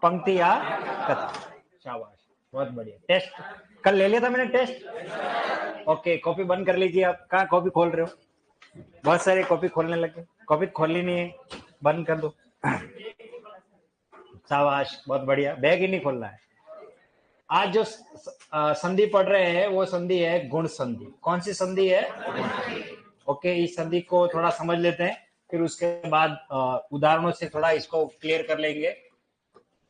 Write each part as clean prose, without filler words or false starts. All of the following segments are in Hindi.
पंक्ति या कथन। शाबाश, बहुत बढ़िया। टेस्ट कल ले लिया था मैंने टेस्ट। ओके, कॉपी बंद कर लीजिए। आप कहाँ कॉपी खोल रहे हो? बहुत सारे कॉपी खोलने लगे। कॉपी खोलनी नहीं है, बंद कर दो। शाबाश, बहुत बढ़िया। बैग ही नहीं खोलना है। आज जो संधि पढ़ रहे हैं वो संधि है गुण संधि। कौन सी संधि है? ओके, इस संधि को थोड़ा समझ लेते हैं, फिर उसके बाद उदाहरणों से थोड़ा इसको क्लियर कर लेंगे।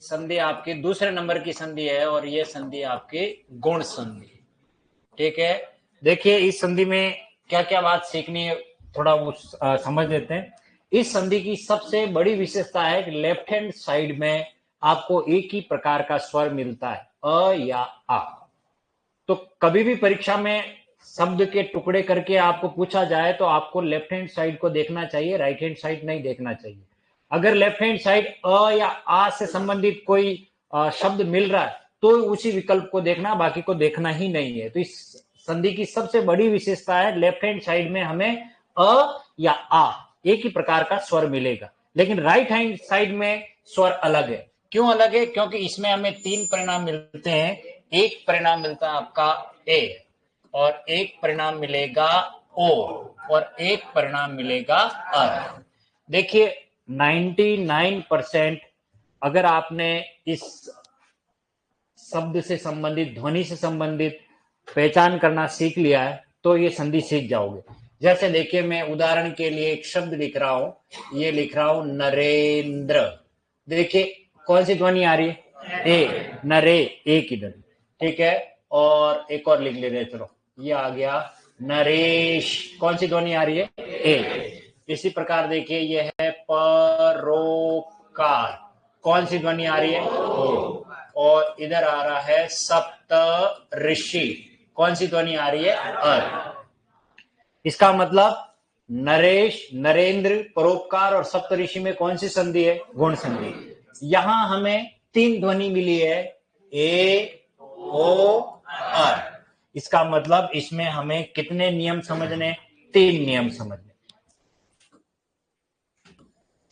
संधि आपकी दूसरे नंबर की संधि है और ये संधि आपकी गुण संधि। ठीक है, देखिए इस संधि में क्या क्या बात सीखनी है, थोड़ा वो समझ लेते हैं। इस संधि की सबसे बड़ी विशेषता है कि लेफ्ट हैंड साइड में आपको एक ही प्रकार का स्वर मिलता है, अ या आ। तो कभी भी परीक्षा में शब्द के टुकड़े करके आपको पूछा जाए तो आपको लेफ्ट हैंड साइड को देखना चाहिए, राइट हैंड साइड नहीं देखना चाहिए। अगर लेफ्ट हैंड साइड अ या आ से संबंधित कोई शब्द मिल रहा है तो उसी विकल्प को देखना, बाकी को देखना ही नहीं है। तो इस संधि की सबसे बड़ी विशेषता है लेफ्ट हैंड साइड में हमें अ या आ एक ही प्रकार का स्वर मिलेगा, लेकिन राइट हैंड साइड में स्वर अलग है। क्यों अलग है? क्योंकि इसमें हमें 3 परिणाम मिलते हैं। एक परिणाम मिलता है आपका ए, और एक परिणाम मिलेगा ओ, और एक परिणाम मिलेगा अर। देखिए 99% अगर आपने इस शब्द से संबंधित, ध्वनि से संबंधित पहचान करना सीख लिया है तो ये संधि सीख जाओगे। जैसे देखिए, मैं उदाहरण के लिए एक शब्द लिख रहा हूं, ये लिख रहा हूं नरेंद्र। देखिए कौन सी ध्वनि आ रही है? ए, नरे, एक इधर। ठीक है, और एक और लिख ले रहे, चलो ये आ गया नरेश। कौन सी ध्वनि आ रही है? ए। इसी प्रकार देखिए ये है परोपकार। कौन सी ध्वनि आ रही है? ओ। और इधर आ रहा है सप्त ऋषि। कौन सी ध्वनि आ रही है? अर। इसका मतलब नरेश, नरेंद्र, परोपकार और सप्तऋषि में कौन सी संधि है? गुण संधि। यहां हमें 3 ध्वनि मिली है, ए, ओ, अर। इसका मतलब इसमें हमें कितने नियम समझने? 3 नियम समझने।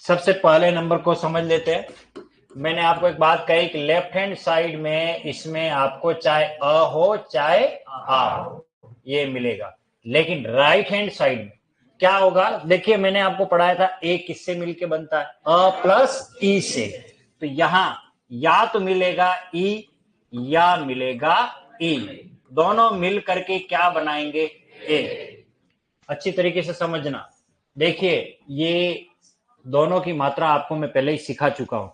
सबसे पहले नंबर को समझ लेते हैं। मैंने आपको एक बात कही कि लेफ्ट हैंड साइड में इसमें आपको चाहे अ हो चाहे आ हो, ये मिलेगा। लेकिन राइट हैंड साइड में क्या होगा? देखिए मैंने आपको पढ़ाया था ए किससे मिलके बनता है? अ प्लस ई से। तो यहां या तो मिलेगा ई या मिलेगा ई, दोनों मिल करके क्या बनाएंगे? ए। अच्छी तरीके से समझना। देखिए ये दोनों की मात्रा आपको मैं पहले ही सिखा चुका हूं,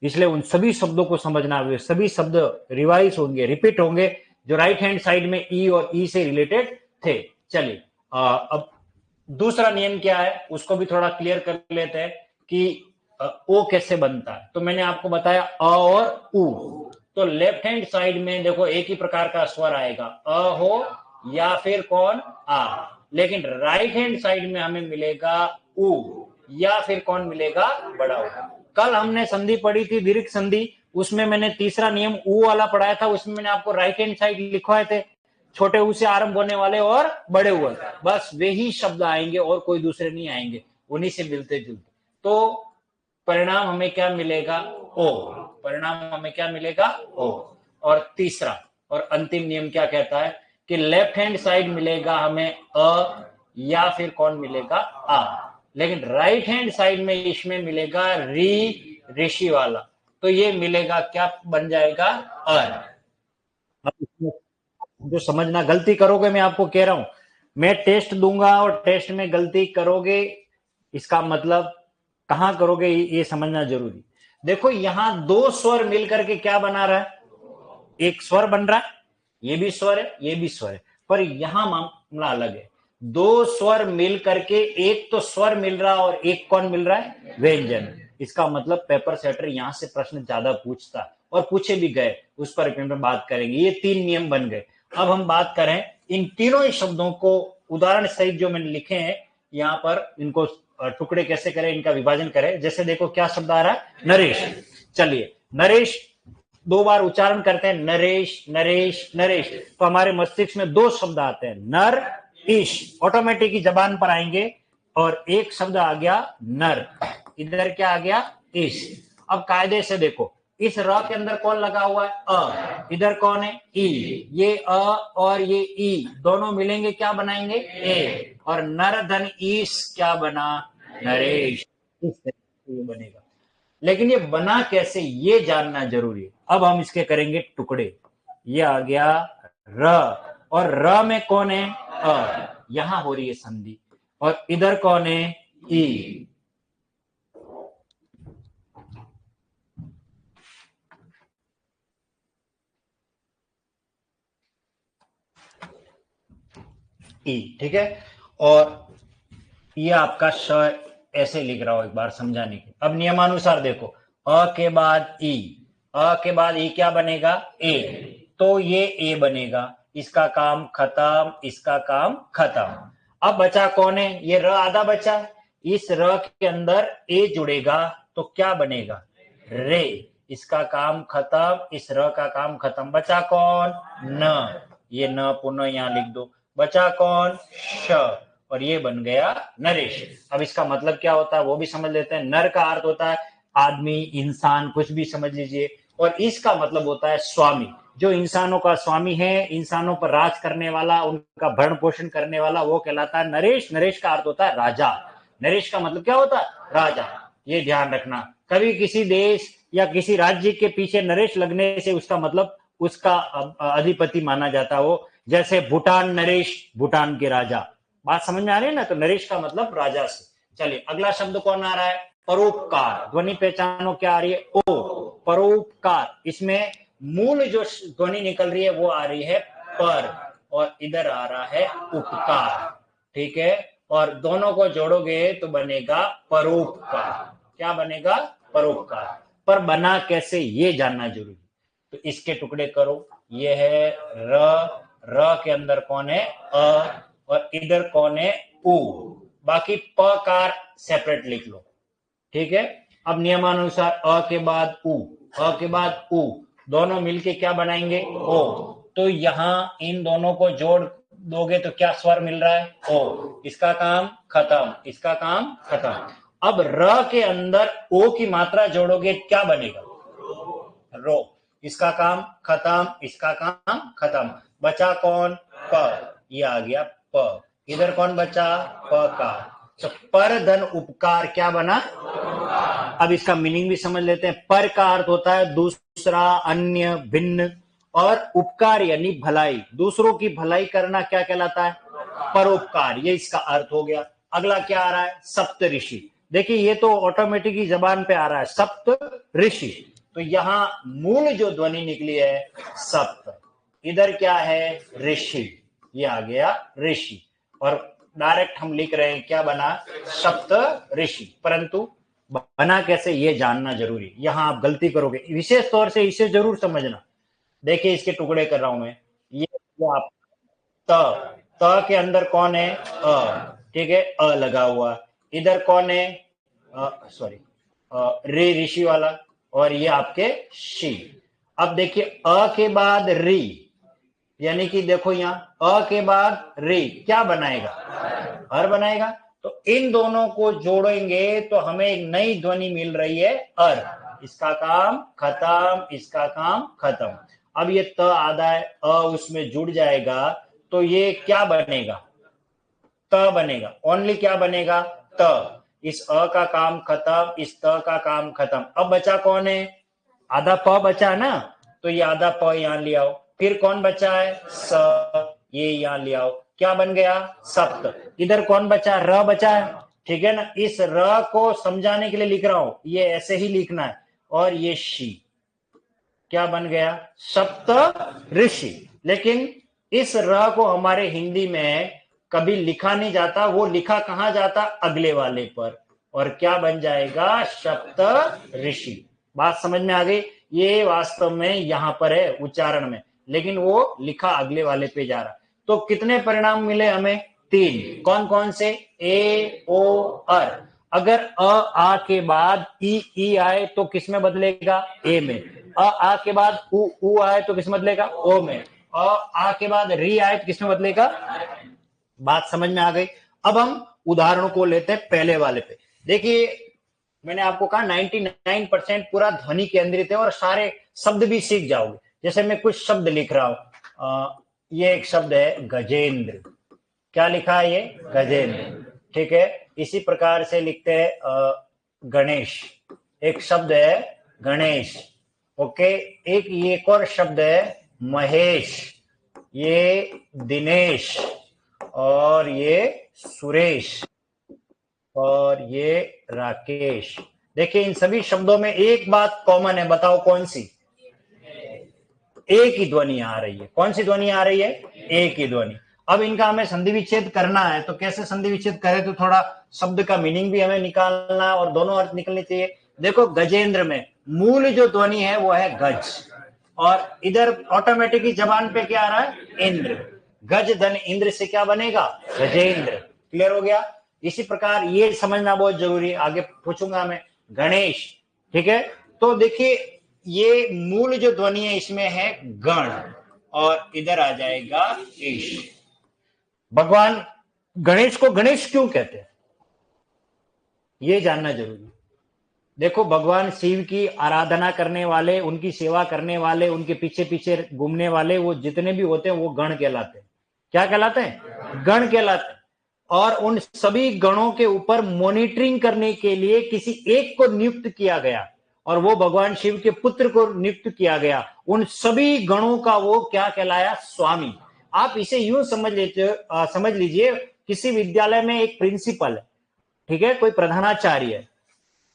इसलिए उन सभी शब्दों को समझना है। सभी शब्द रिवाइज होंगे, रिपीट होंगे, जो राइट हैंड साइड में ई और ई से रिलेटेड थे। चलिए अब दूसरा नियम क्या है उसको भी थोड़ा क्लियर कर लेते हैं कि ओ कैसे बनता है। तो मैंने आपको बताया अ और उ। तो लेफ्ट हैंड साइड में देखो एक ही प्रकार का स्वर आएगा, अ हो या फिर कौन? आ। लेकिन राइट हैंड साइड में हमें मिलेगा उ या फिर कौन मिलेगा? बड़ा उ। कल हमने संधि पढ़ी थी दीर्घ संधि, उसमें मैंने तीसरा नियम उ वाला पढ़ाया था। उसमें मैंने आपको राइट हैंड साइड लिखवाए थे, छोटे उ से आरंभ होने वाले और बड़े उ, बस वही शब्द आएंगे और कोई दूसरे नहीं आएंगे, उन्हीं से मिलते जुलते। तो परिणाम हमें क्या मिलेगा? ओ। परिणाम हमें क्या मिलेगा? ओ। और तीसरा और अंतिम नियम क्या कहता है कि लेफ्ट हैंड साइड मिलेगा हमें अ या फिर कौन मिलेगा? आ। लेकिन राइट हैंड साइड में इसमें मिलेगा री, ऋषि वाला, तो ये मिलेगा क्या बन जाएगा? अर। अब जो समझना, गलती करोगे, मैं आपको कह रहा हूं, मैं टेस्ट दूंगा और टेस्ट में गलती करोगे, इसका मतलब कहां करोगे ये समझना जरूरी। देखो यहां 2 स्वर मिलकर के क्या बना रहा है? एक स्वर बन रहा है, ये भी स्वर है, ये भी स्वर है, पर यहां मामला अलग है। 2 स्वर मिल करके एक तो स्वर मिल रहा और एक कौन मिल रहा है? व्यंजन। इसका मतलब पेपर सेटर यहां से प्रश्न ज्यादा पूछता है और पूछे भी गए, उस पर बात करेंगे। ये 3 नियम बन गए। अब हम बात करें इन तीनों ही शब्दों को उदाहरण सहित जो मैंने लिखे हैं यहां पर, इनको टुकड़े कैसे करें, इनका विभाजन करें। जैसे देखो क्या शब्द आ रहा है? नरेश। चलिए नरेश 2 बार उच्चारण करते हैं, नरेश नरेश नरेश, तो हमारे मस्तिष्क में 2 शब्द आते हैं, नर ईश, ऑटोमेटिक ही जबान पर आएंगे। और एक शब्द आ गया नर, इधर क्या आ गया? ईश। अब कायदे से देखो, इस र के अंदर कौन लगा हुआ है? अ। इधर कौन है? ई। ये अ और ये ई दोनों मिलेंगे क्या बनाएंगे? ए। और नर धन ईश क्या बना? नरेश। इस तरीके से ये बनेगा। लेकिन ये बना कैसे ये जानना जरूरी है। अब हम इसके करेंगे टुकड़े। ये आ गया र, और र में कौन है? अ। यहां हो रही है संधि, और इधर कौन है? ई। ई, ठीक है। और ये आपका श ऐसे लिख रहा हूं एक बार समझाने के। अब नियमानुसार देखो, अ के बाद ई, अ के बाद ई क्या बनेगा? ए। तो ये ए बनेगा, इसका काम खत्म, इसका काम खत्म। अब बचा कौन है? ये र आधा बचा। इस र के अंदर ए जुड़ेगा तो क्या बनेगा? रे। इसका काम खत्म, इस र का काम खत्म। बचा कौन? न। ये न पुनः यहां लिख दो। बचा कौन? श, और ये बन गया नरेश। अब इसका मतलब क्या होता है वो भी समझ लेते हैं। नर का अर्थ होता है आदमी, इंसान, कुछ भी समझ लीजिए। और इसका मतलब होता है स्वामी, जो इंसानों का स्वामी है, इंसानों पर राज करने वाला, उनका भरण पोषण करने वाला, वो कहलाता है नरेश। नरेश का अर्थ होता है राजा। नरेश का मतलब क्या होता है? राजा। ये ध्यान रखना, कभी किसी देश या किसी राज्य के पीछे नरेश लगने से उसका मतलब उसका अधिपति माना जाता है वो। जैसे भूटान नरेश, भूटान के राजा। बात समझ में आ रही है ना? तो नरेश का मतलब राजा से। चलिए अगला शब्द कौन आ रहा है? परोपकार। ध्वनि पहचानो क्या आ रही है? ओ। परोपकार। इसमें मूल जो ध्वनि निकल रही है वो आ रही है पर, और इधर आ रहा है उपकार, ठीक है। और दोनों को जोड़ोगे तो बनेगा परोपकार। क्या बनेगा? परोपकार। पर बना कैसे ये जानना जरूरी। तो इसके टुकड़े करो। ये है र, र के अंदर कौन है? अ, और इधर कौन है? उ। बाकी प कार सेपरेट लिख लो, ठीक है। अब नियमानुसार अ के बाद उ, अ के बाद उ, दोनों मिलके क्या बनाएंगे? ओ। तो यहां इन दोनों को जोड़ दोगे तो क्या स्वर मिल रहा है? ओ। इसका काम खत्म, इसका काम खत्म। अब र के अंदर ओ की मात्रा जोड़ोगे क्या बनेगा? रो। इसका काम खत्म, इसका काम खत्म। बचा कौन? प। ये आ गया प। इधर कौन बचा? प का। तो पर धन उपकार क्या बना? अब इसका मीनिंग भी समझ लेते हैं। पर का अर्थ होता है दूसरा, अन्य, भिन्न, और उपकार यानी भलाई। दूसरों की भलाई करना क्या कहलाता है? परोपकार। ये इसका अर्थ हो गया। अगला क्या आ रहा है? सप्त ऋषि। देखिए ये तो ऑटोमेटिक ही जबान पे आ रहा है, सप्त ऋषि। तो यहां मूल जो ध्वनि निकली है सप्त, इधर क्या है? ऋषि। ये आ गया ऋषि, और डायरेक्ट हम लिख रहे हैं क्या बना? सप्त ऋषि। परंतु बना कैसे ये जानना जरूरी। यहां आप गलती करोगे, विशेष तौर से इसे जरूर समझना। देखिए इसके टुकड़े कर रहा हूं मैं। ये आप त, त के अंदर कौन है? अ, ठीक है, अ लगा हुआ। इधर कौन है? सॉरी, रे ऋषि वाला, और ये आपके शी। अब देखिए अ के बाद री, यानी कि देखो यहां अ के बाद रे क्या बनाएगा? हर बनाएगा। तो इन दोनों को जोड़ेंगे तो हमें एक नई ध्वनि मिल रही है अर। इसका काम खत्म, इसका काम खत्म। अब ये त आधा है, अ उसमें जुड़ जाएगा तो ये क्या बनेगा? त बनेगा। ओनली क्या बनेगा? त। इस अ का काम खत्म, इस त का काम खत्म। अब बचा कौन है? आधा प बचा ना, तो ये आधा प यहां ले आओ। फिर कौन बचा है? स, ये यहां ले आओ। क्या बन गया? सप्त। इधर कौन बचा? र बचा है, ठीक है ना। इस र को समझाने के लिए लिख रहा हूं, ये ऐसे ही लिखना है। और ये शी क्या बन गया? सप्त ऋषि। लेकिन इस र को हमारे हिंदी में कभी लिखा नहीं जाता, वो लिखा कहां जाता? अगले वाले पर, और क्या बन जाएगा? सप्त ऋषि। बात समझ में आ गई? ये वास्तव में यहां पर है उच्चारण में, लेकिन वो लिखा अगले वाले पे जा रहा। तो कितने परिणाम मिले हमें? 3। कौन कौन से? ए, ओ, अर। अगर अ आ के बाद ई आए तो किस में बदलेगा? ए में। आ के बाद उ आए तो किस में बदलेगा? ओ में। आ के बाद री आए तो किस में बदलेगा? बात समझ में आ गई? अब हम उदाहरणों को लेते हैं पहले वाले पे। देखिए मैंने आपको कहा 99% पूरा ध्वनि केंद्रित है और सारे शब्द भी सीख जाओगे। जैसे मैं कुछ शब्द लिख रहा हूं, ये एक शब्द है गजेंद्र। क्या लिखा है ये? गजेंद्र। ठीक है, इसी प्रकार से लिखते हैं गणेश। एक शब्द है गणेश। ओके, एक और शब्द है महेश, ये दिनेश, और ये सुरेश, और ये राकेश। देखिए इन सभी शब्दों में एक बात कॉमन है, बताओ कौन सी? एक ही ध्वनि आ रही है। कौन सी ध्वनि आ रही है? एक ही ध्वनि। अब इनका हमें संधि विच्छेद करना है, तो कैसे संधि विच्छेद करें? तो थोड़ा शब्द का मीनिंग भी हमें निकालना है और दोनों अर्थ निकलने चाहिए। देखो गजेंद्र में मूल जो ध्वनि है वो है गज, और इधर ऑटोमेटिकली जबान पे क्या आ रहा है? इंद्र। गज धन इंद्र से क्या बनेगा? गजेंद्र। क्लियर हो गया? इसी प्रकार ये समझना बहुत जरूरी है, आगे पूछूंगा मैं। गणेश, ठीक है। तो देखिए ये मूल जो ध्वनि है इसमें है गण, और इधर आ जाएगा ईश। भगवान गणेश को गणेश क्यों कहते हैं, ये जानना जरूरी। देखो भगवान शिव की आराधना करने वाले, उनकी सेवा करने वाले, उनके पीछे पीछे घूमने वाले, वो जितने भी होते हैं वो गण कहलाते हैं। क्या कहलाते हैं? गण कहलाते हैं। और उन सभी गणों के ऊपर मॉनिटरिंग करने के लिए किसी एक को नियुक्त किया गया, और वो भगवान शिव के पुत्र को नियुक्त किया गया। उन सभी गणों का वो क्या कहलाया? स्वामी। आप इसे यूं समझ लीजिए, किसी विद्यालय में एक प्रिंसिपल है, ठीक है, कोई प्रधानाचार्य है,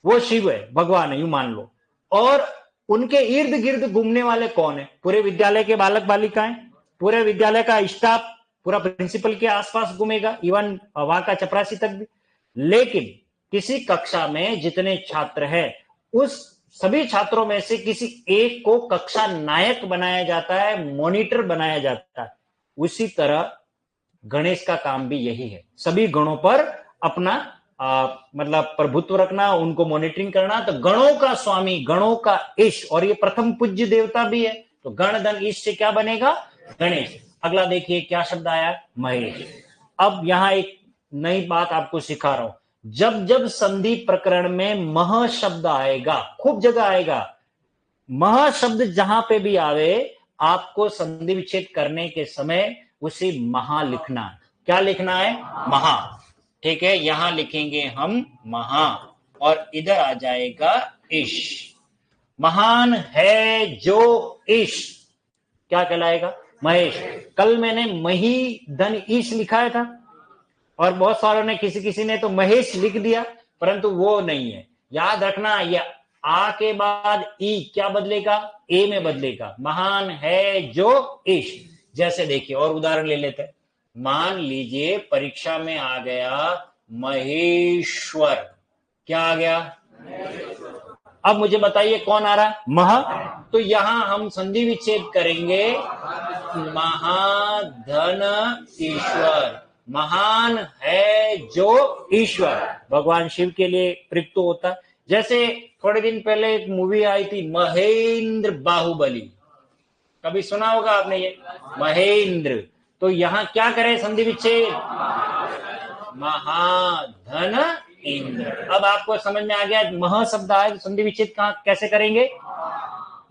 वो शिव है, भगवान है, यूं मान लो। और उनके इर्द गिर्द घूमने वाले कौन है? पूरे विद्यालय के बालक बालिकाएं, पूरे विद्यालय का स्टाफ पूरा प्रिंसिपल के आसपास घूमेगा, इवन वहां का चपरासी तक भी। लेकिन किसी कक्षा में जितने छात्र हैं, उस सभी छात्रों में से किसी एक को कक्षा नायक बनाया जाता है, मॉनिटर बनाया जाता है। उसी तरह गणेश का काम भी यही है, सभी गणों पर अपना मतलब प्रभुत्व रखना, उनको मॉनिटरिंग करना। तो गणों का स्वामी, गणों का ईश, और ये प्रथम पूज्य देवता भी है। तो गण धन ईश से क्या बनेगा? गणेश। अगला देखिए क्या शब्द आया? महेश। अब यहां एक नई बात आपको सिखा रहा हूं। जब जब संधि प्रकरण में मह शब्द आएगा, खूब जगह आएगा, मह शब्द जहां पे भी आवे, आपको संधि विच्छेद करने के समय उसे महा लिखना है। क्या लिखना है? महा। ठीक है, यहां लिखेंगे हम महा, और इधर आ जाएगा ईश। महान है जो ईश क्या कहलाएगा? महेश। कल मैंने मही धन ईश लिखाया था, और बहुत सारों ने, किसी ने तो महेश लिख दिया, परंतु वो नहीं है। याद रखना, यह आ के बाद ई क्या बदलेगा? ए में बदलेगा। महान है जो ईश। जैसे देखिए और उदाहरण ले लेते हैं। मान लीजिए परीक्षा में आ गया महेश्वर। क्या आ गया? अब मुझे बताइए कौन आ रहा? महा। तो यहां हम संधि विच्छेद करेंगे, महाधन ईश्वर। महान है जो ईश्वर भगवान शिव के लिए प्रयुक्त होता है। जैसे थोड़े दिन पहले एक मूवी आई थी महेंद्र बाहुबली, कभी सुना होगा आपने ये महेंद्र। तो यहां क्या करें संधि विच्छेद? महाधन इंद्र। अब आपको समझ में आ गया, महा शब्द आए तो संधि विच्छेद कहां कैसे करेंगे?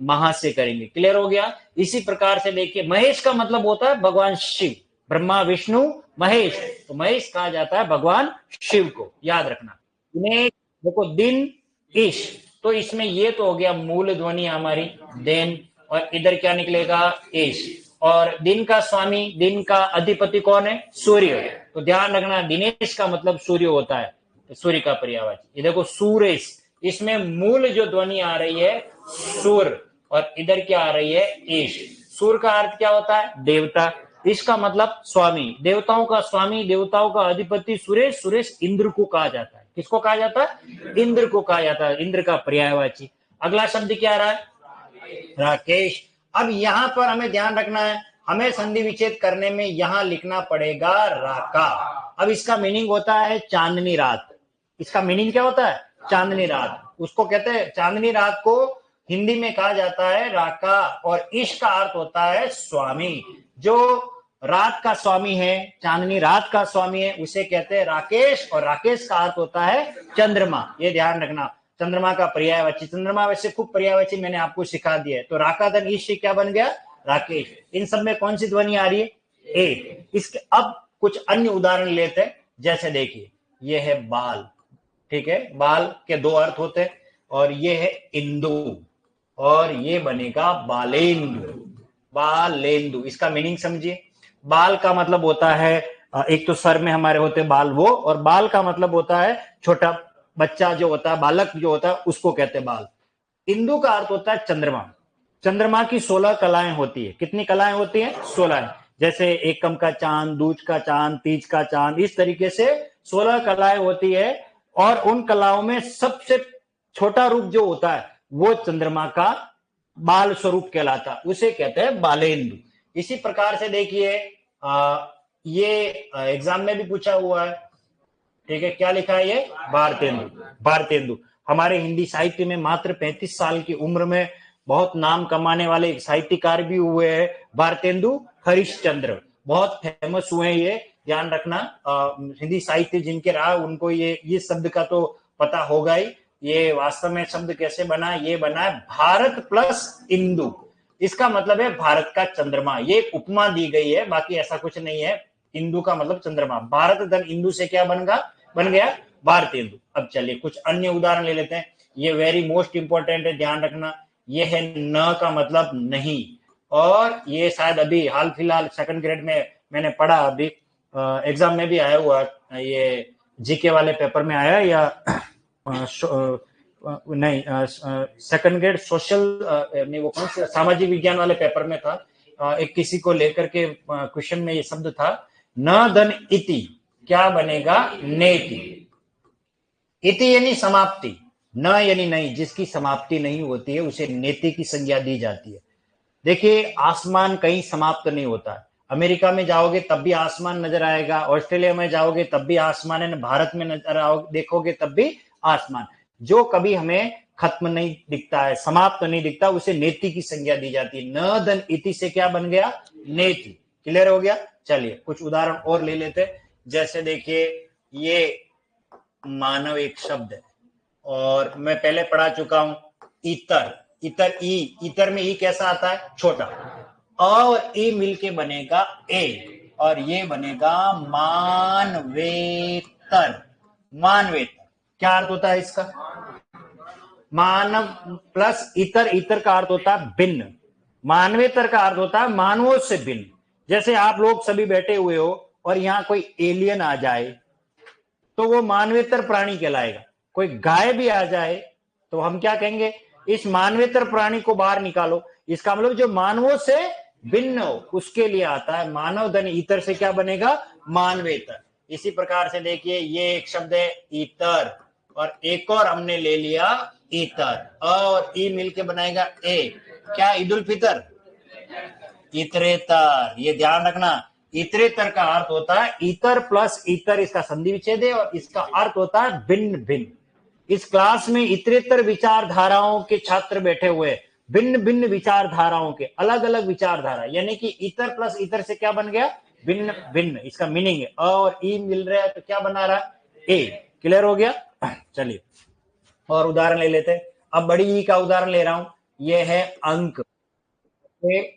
महा से करेंगे। क्लियर हो गया? इसी प्रकार से देखिए, महेश का मतलब होता है भगवान शिव, ब्रह्मा विष्णु महेश। तो महेश कहा जाता है भगवान शिव को, याद रखना। देखो दिन ईश, तो इसमें ये तो हो गया मूल ध्वनि हमारी दिन, और इधर क्या निकलेगा? ईश। और दिन का स्वामी, दिन का अधिपति कौन है? सूर्य। तो ध्यान रखना, दिनेश का मतलब सूर्य होता है, तो सूर्य का पर्यायवाची। ये देखो सूरेश, इसमें मूल जो ध्वनि आ रही है सूर, और इधर क्या आ रही है? ईश। सूर का अर्थ क्या होता है? देवता। इसका मतलब स्वामी, देवताओं का स्वामी, देवताओं का अधिपति सुरेश। सुरेश इंद्र को कहा जाता है। किसको कहा जाता है? इंद्र को कहा जाता है, इंद्र का पर्यायवाची। अगला शब्द क्या आ रहा है? राकेश। अब यहां पर हमें ध्यान रखना है, हमें संधि विच्छेद करने में यहां लिखना पड़ेगा राका। अब इसका मीनिंग होता है चांदनी रात। इसका मीनिंग क्या होता है? चांदनी रात। उसको कहते हैं, चांदनी रात को हिंदी में कहा जाता है राका, और इश का अर्थ होता है स्वामी। जो रात का स्वामी है, चांदनी रात का स्वामी है, उसे कहते हैं राकेश, और राकेश का अर्थ होता है चंद्रमा। ये ध्यान रखना, चंद्रमा का पर्यायवाची, चंद्रमा वैसे खूब पर्यायवाची मैंने आपको सिखा दिया है। तो राकाधन ईश क्या बन गया, राकेश। इन सब में कौन सी ध्वनि आ रही है, ए। इसके अब कुछ अन्य उदाहरण लेते हैं, जैसे देखिए ये है बाल, ठीक है, बाल के दो अर्थ होते हैं, और ये है इंदु, और ये बनेगा बालेंदु, बालेंदु। इसका मीनिंग समझिए। बाल का मतलब होता है एक तो सर में हमारे होते बाल वो, और बाल का मतलब होता है छोटा बच्चा जो होता है, बालक जो होता है, उसको कहते हैं बाल। इंदु का अर्थ होता है चंद्रमा। चंद्रमा की 16 कलाएं होती है। कितनी कलाएं होती हैं, 16। जैसे एकम का चांद, दूज का चांद, तीज का चांद, इस तरीके से 16 कलाएं होती है, और उन कलाओं में सबसे छोटा रूप जो होता है वो चंद्रमा का बाल स्वरूप कहलाता है, उसे कहते हैं बालेंदु। इसी प्रकार से देखिए ये एग्जाम में भी पूछा हुआ है, ठीक है, क्या लिखा है ये, भारतेंदु। भारतेंदु हमारे हिंदी साहित्य में मात्र 35 साल की उम्र में बहुत नाम कमाने वाले साहित्यकार भी हुए हैं, भारतेंदु हरिश्चंद्र, बहुत फेमस हुए हैं ये, ध्यान रखना। हिंदी साहित्य जिनके रहा उनको ये शब्द का तो पता होगा ही। ये वास्तव में शब्द कैसे बना, ये बना है भारत प्लस इंदु, इसका मतलब है भारत का चंद्रमा। ये एक उपमा दी गई है, बाकी ऐसा कुछ नहीं है। इंदु का मतलब चंद्रमा, भारत धन इंदु से क्या बन गया, भारतेंदु। अब चलिए कुछ अन्य उदाहरण ले लेते हैं, ये वेरी मोस्ट इंपॉर्टेंट है, ध्यान रखना। ये है न का मतलब नहीं, और ये शायद अभी हाल फिलहाल सेकंड ग्रेड में मैंने पढ़ा, अभी एग्जाम में भी आया हुआ, ये जीके वाले पेपर में आया, या नहीं सेकंड ग्रेड सोशल नहीं, वो कौन से सामाजिक विज्ञान वाले पेपर में था। एक किसी को लेकर के क्वेश्चन में ये शब्द था, न धन इति क्या बनेगा, नेति। इति यानी समाप्ति, न यानी नहीं, जिसकी समाप्ति नहीं होती है उसे नेति की संज्ञा दी जाती है। देखिए आसमान कहीं समाप्त नहीं होता है, अमेरिका में जाओगे तब भी आसमान नजर आएगा, ऑस्ट्रेलिया में जाओगे तब भी आसमान है, भारत में नजर देखोगे तब भी आसमान। जो कभी हमें खत्म नहीं दिखता है, समाप्त नहीं दिखता, उसे नेति की संज्ञा दी जाती है। न धन इति से क्या बन गया, नेति। क्लियर हो गया। चलिए कुछ उदाहरण और ले लेते, जैसे देखिए ये मानव एक शब्द है, और मैं पहले पढ़ा चुका हूं इतर, इतर ई, इतर में ई कैसा आता है, छोटा, और ई मिलके बनेगा ए, और ये बनेगा मानवेतर। मानवेतर क्या अर्थ होता है इसका, मानव प्लस इतर, इतर का अर्थ होता है भिन्न, मानवेतर का अर्थ होता है मानवों से भिन्न। जैसे आप लोग सभी बैठे हुए हो और यहां कोई एलियन आ जाए तो वो मानवेतर प्राणी कहलाएगा। कोई गाय भी आ जाए तो हम क्या कहेंगे, इस मानवेतर प्राणी को बाहर निकालो। इसका मतलब जो मानवों से भिन्न हो उसके लिए आता है। मानव धन इतर से क्या बनेगा, मानवेतर। इसी प्रकार से देखिए ये एक शब्द है इतर, और एक और हमने ले लिया इतर, और ई मिलके बनाएगा ए, क्या, ईद उल फितर, इतरेतर। ये ध्यान रखना, इतरेतर का अर्थ होता है इतर प्लस इतर, इसका संधि विच्छेद है, और इसका अर्थ होता है भिन्न भिन्न। इस क्लास में इतरेतर विचारधाराओं के छात्र बैठे हुए, भिन्न भिन्न विचारधाराओं के, अलग अलग विचारधारा, यानी कि इतर प्लस इतर से क्या बन गया, भिन्न भिन्न, इसका मीनिंग है। और ई मिल रहा है तो क्या बना रहा है, ए। क्लियर हो गया। चलिए और उदाहरण ले लेते हैं। अब बड़ी ई का उदाहरण ले रहा हूं, यह है अंक,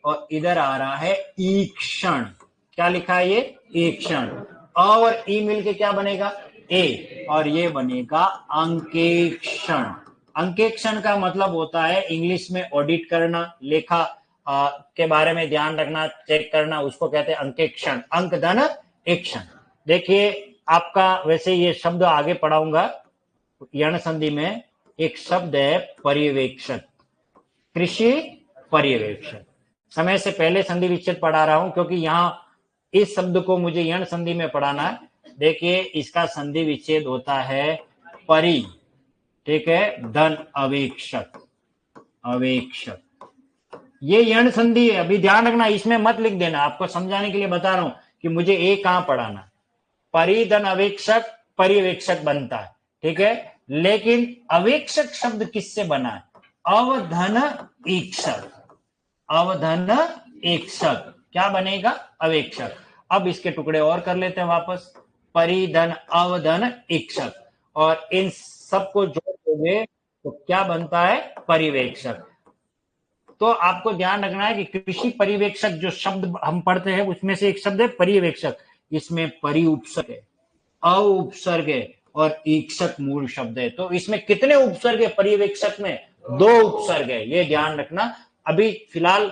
और इधर आ रहा है ईक्षण। क्या लिखा है ये, ईक्षण, और ई मिलके क्या बनेगा, ए, और ये बनेगा अंकेक्षण। अंकेक्षण का मतलब होता है इंग्लिश में ऑडिट करना, लेखा के बारे में ध्यान रखना, चेक करना, उसको कहते हैं अंकेक्षण, अंक धन क्षण। देखिए आपका वैसे ये शब्द आगे पढ़ाऊंगा, यण संधि में एक शब्द है पर्यवेक्षक, कृषि पर्यवेक्षक। समय से पहले संधि विच्छेद पढ़ा रहा हूं क्योंकि यहां इस शब्द को मुझे यण संधि में पढ़ाना है। देखिए इसका संधि विच्छेद होता है परि, ठीक है, धन अवेक्षक, अवेक्षक। ये यण संधि है, अभी ध्यान रखना, इसमें मत लिख देना, आपको समझाने के लिए बता रहा हूं कि मुझे ए कहां पढ़ाना। परि धन अवेक्षक पर्यवेक्षक बनता है, ठीक है, लेकिन अवेक्षक शब्द किससे बना है, अवधन ईक्षक, अवधन ईक्षक क्या बनेगा, अवेक्षक। अब इसके टुकड़े और कर लेते हैं वापस, परिधन अवधन ईक्षक, और इन सबको जोड़ दोगे तो क्या बनता है? परिवेक्षक। तो आपको ध्यान रखना है कि कृषि परिवेक्षक जो शब्द हम पढ़ते हैं उसमें से एक शब्द है परिवेक्षक। इसमें परि उपसर्ग है, अउपसर्ग है और ईक्षक मूल शब्द है। तो इसमें कितने उपसर्ग है पर्यवेक्षक में? 2 उपसर्ग है, ये ध्यान रखना। अभी फिलहाल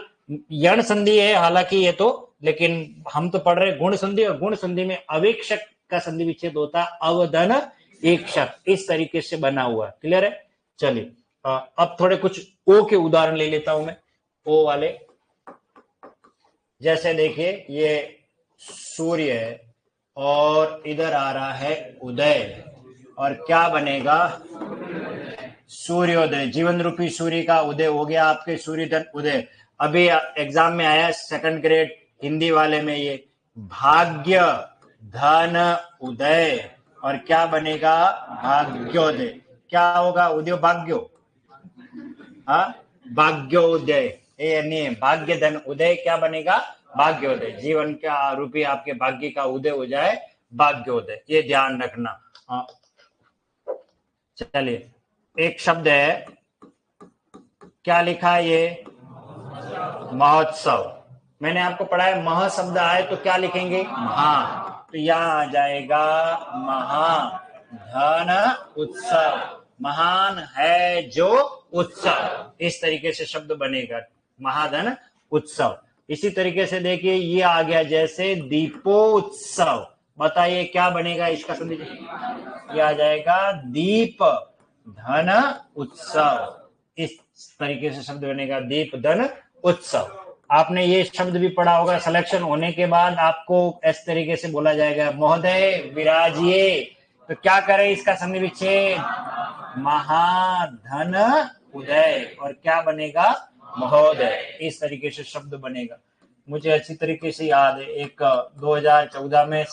यण संधि है हालांकि ये तो, लेकिन हम तो पढ़ रहे गुण संधि, और गुण संधि में अवेक्षक का संधि विच्छेद होता है अवदन ईक्षक, इस तरीके से बना हुआ। क्लियर है? चलिए अब थोड़े कुछ ओ के उदाहरण ले लेता हूं मैं। ओ वाले, जैसे देखिए ये सूर्य है और इधर आ रहा है उदय, और क्या बनेगा? सूर्योदय। जीवन रूपी सूर्य का उदय हो गया आपके, सूर्यधन उदय। अभी एग्जाम में आया 2nd ग्रेड हिंदी वाले में, ये भाग्य धन उदय, और क्या बनेगा? भाग्योदय। क्या होगा? उदय भाग्यो, हाँ भाग्योदय। ये नहीं, भाग्य धन उदय क्या बनेगा? भाग्योदय। जीवन का रूपी आपके भाग्य का उदय हो जाए, भाग्योदय, ये ध्यान रखना। चलिए एक शब्द है, क्या लिखा है ये? महोत्सव। मैंने आपको पढ़ा है मह शब्द आए तो क्या लिखेंगे? महा। तो यहां आ जाएगा महा धन उत्सव, महान है जो उत्सव, इस तरीके से शब्द बनेगा, महाधन उत्सव। इसी तरीके से देखिए ये आ गया जैसे दीपोत्सव। बताइए क्या बनेगा इसका संदेश? ये आ जाएगा दीप धन उत्सव, इस तरीके से शब्द बनेगा दीप धन उत्सव। आपने ये शब्द भी पढ़ा होगा, सिलेक्शन होने के बाद आपको इस तरीके से बोला जाएगा महोदय विराजिए। तो क्या करें इसका संधि विच्छेद? महाधन उदय, और क्या बनेगा? महोदय। इस तरीके से शब्द बनेगा। मुझे अच्छी तरीके से याद है, एक 2014 में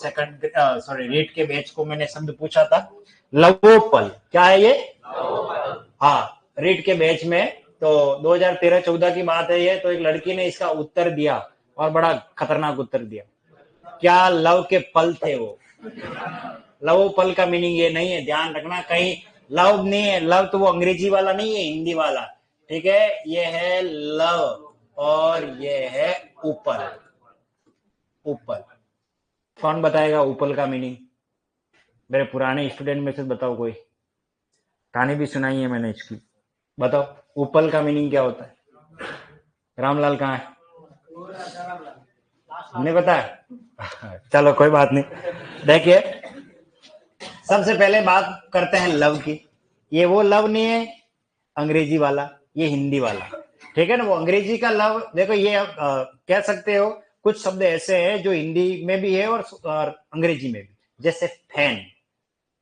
रीट के बैच को मैंने शब्द पूछा था, लवोपल। क्या है ये? हाँ, रीट के बैच में, तो 2013-14 की बात है ये। तो एक लड़की ने इसका उत्तर दिया और बड़ा खतरनाक उत्तर दिया। क्या लव के पल थे वो? लव पल का मीनिंग ये नहीं है, ध्यान रखना। कहीं लव नहीं है, लव तो वो अंग्रेजी वाला नहीं है, हिंदी वाला, ठीक है? ये है लव और ये है उपल। उपल कौन बताएगा उपल का मीनिंग? मेरे पुराने स्टूडेंट में से बताओ कोई, कहानी भी सुनाई है मैंने इसकी। बताओ उपल का मीनिंग क्या होता है? रामलाल कहाँ है? नहीं पता है? चलो कोई बात नहीं। देखिए सबसे पहले बात करते हैं लव की। ये वो लव नहीं है अंग्रेजी वाला, ये हिंदी वाला, ठीक है ना? वो अंग्रेजी का लव, देखो ये कह सकते हो कुछ शब्द ऐसे हैं जो हिंदी में भी है और अंग्रेजी में भी, जैसे फैन।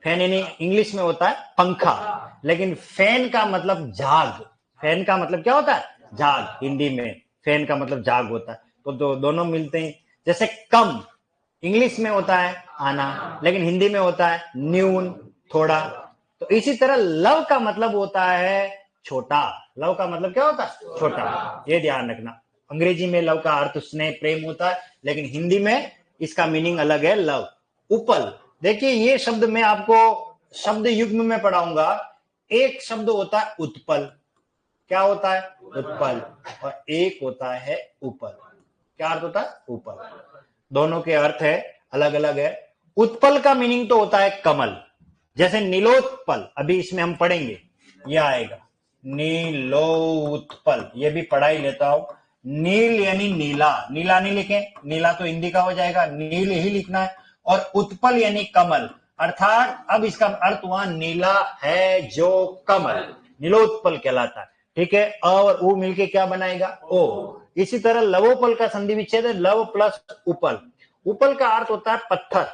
फैन यानी इंग्लिश में होता है पंखा, लेकिन फैन का मतलब झाग। फैन का मतलब क्या होता है? झाग। हिंदी में फैन का मतलब झाग होता है, तो दोनों मिलते हैं। जैसे कम इंग्लिश में होता है आना, लेकिन हिंदी में होता है न्यून, थोड़ा। तो इसी तरह लव का मतलब होता है छोटा। लव का मतलब क्या होता है? छोटा। ये ध्यान रखना। अंग्रेजी में लव का अर्थ स्नेह प्रेम होता है, लेकिन हिंदी में इसका मीनिंग अलग है, लव। उपल, देखिए ये शब्द मैं आपको शब्द युग्म में पढ़ाऊंगा। एक शब्द होता है उत्पल। क्या होता है? उत्पल। और एक होता है उपल। क्या अर्थ होता है? उपल। दोनों के अर्थ है अलग अलग है। उत्पल का मीनिंग तो होता है कमल, जैसे नीलोत्पल, अभी इसमें हम पढ़ेंगे, यह आएगा नीलोत्पल, ये भी पढ़ाई लेता हूं। नील यानी नीला, नीला नहीं लिखें, नीला तो हिंदी का हो जाएगा, नील ही लिखना है। और उत्पल यानी कमल, अर्थात अब इसका अर्थ वहां नीला है जो कमल, नीलोत्पल कहलाता है, ठीक है? और ऊ मिलके क्या बनाएगा? ओ। इसी तरह लवोपल का संधि विच्छेद है लव प्लस उपल। उपल का अर्थ होता है पत्थर।